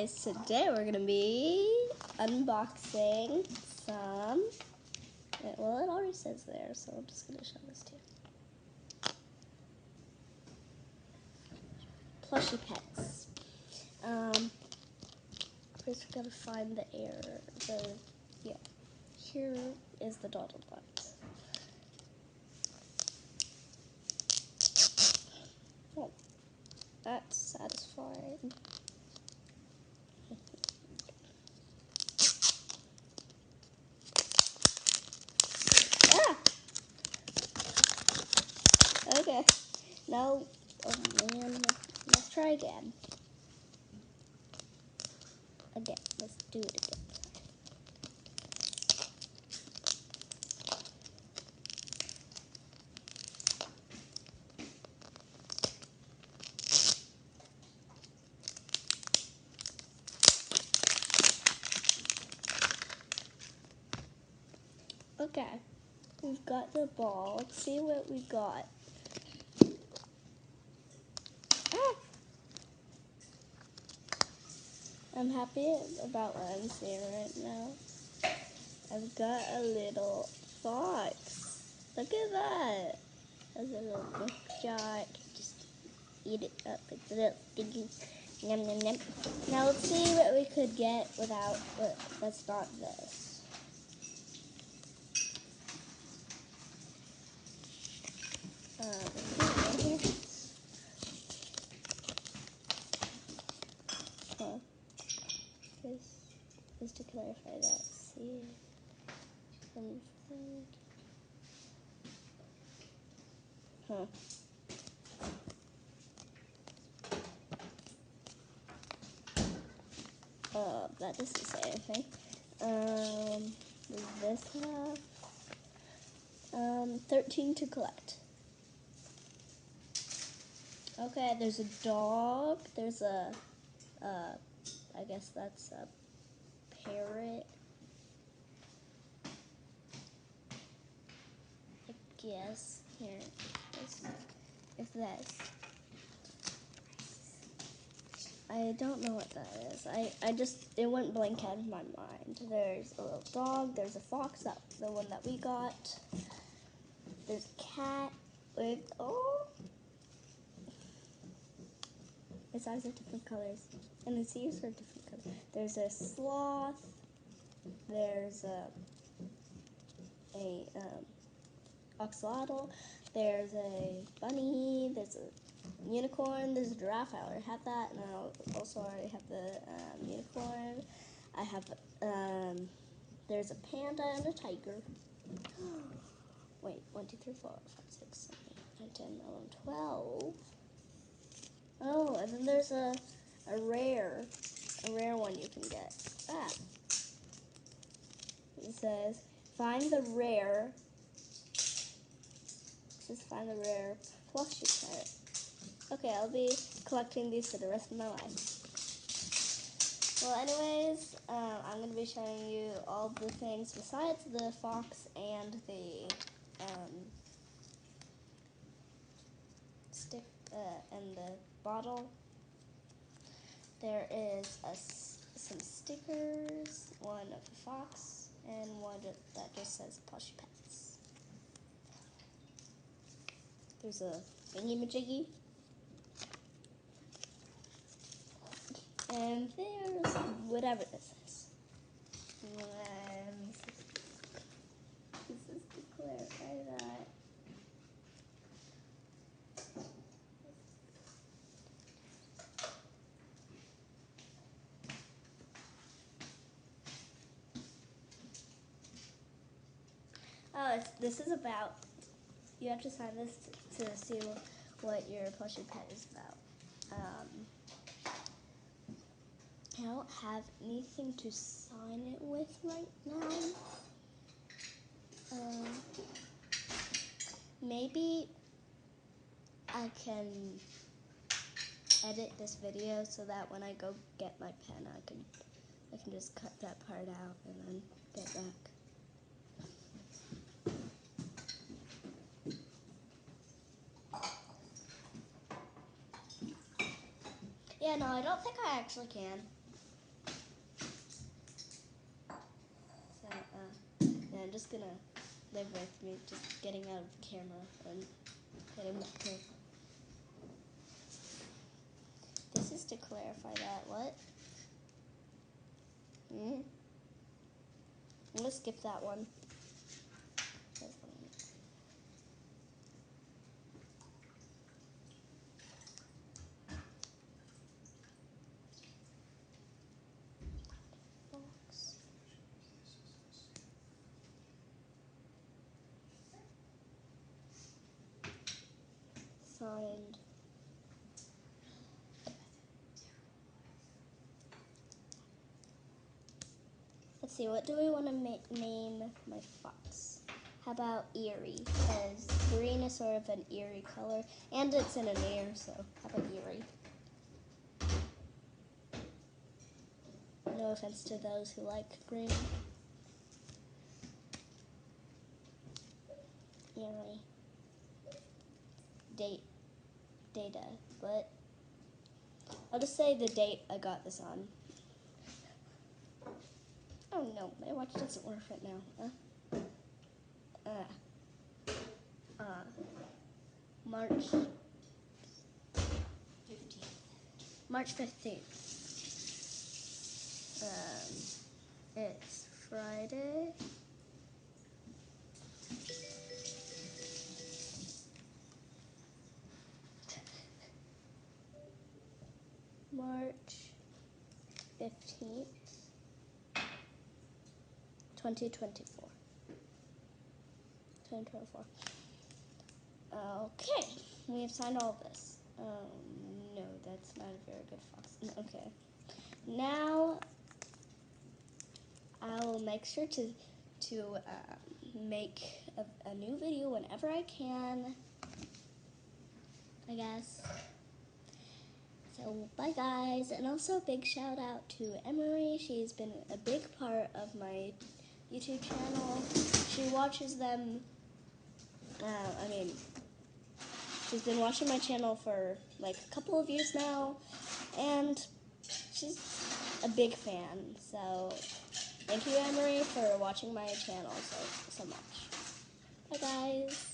guys, today we're going to be unboxing some, well, it already says there, so I'm just going to show this to you. Plushy pets. First we're going to find the error, here is the dotted box. Oh, that's satisfying. Okay, now, oh man, let's try again. Let's do it again. Okay, we've got the ball. Let's see what we got. I'm happy about what I'm seeing right now. I've got a little fox. Look at that. A little jar. Just eat it up. It's a little stinky. Yum, yum, yum. Now let's see what we could get without, that's not this. Just to clarify that, see something. That doesn't say anything. Does this have 13 to collect? Okay, there's a dog. There's a I guess that's a parrot. I guess. Here, if this. I don't know what that is. It went blank out of my mind. There's a little dog. There's a fox, the one that we got. There's a cat with, its eyes are different colors. And its ears are different colors. There's a sloth. There's a axolotl. There's a bunny. There's a unicorn. There's a giraffe. I already have that, and I also already have the unicorn. I have there's a panda and a tiger. Wait, 1, 2, 3, 4, 5, 6, 7, 8, 9, 10, 11, 12. Oh, and then there's a rare one you can get. It says find the rare. Find the rare plushy pet. Okay, I'll be collecting these for the rest of my life. Well, anyways, I'm going to be showing you all the things besides the fox and the stick and the bottle. There is some stickers, one of a fox and one that just says plushy pets. There's a thingy-majiggy. And there's whatever this is. Let me see. This is to clarify that. This is about, you have to sign this to see what your plushy pet is about. I don't have anything to sign it with right now. Maybe I can edit this video so that when I go get my pen, I can just cut that part out and then get back. Yeah, no, I don't think I actually can. gonna live with me, just getting out of the camera and getting back in. This is to clarify that. What? I'm gonna skip that one. Box. Signed. Let's see, what do we want to name my fox? How about Eerie? Because green is sort of an eerie color, and it's in an ear, so how about Eerie? No offense to those who like green. Eerie. Data, but I'll just say the date I got this on. Oh no, my watch doesn't work right now. March 15th. It's Friday. March 15th, 2024. Okay, we have signed all of this. No, that's not a very good fox. Okay. Now, I will make sure to make a new video whenever I can, I guess. So, bye guys, and also a big shout out to Emery. She's been a big part of my YouTube channel. She watches them, she's been watching my channel for like a couple of years now, and she's a big fan. So, thank you, Emery, for watching my channel so much. Bye guys.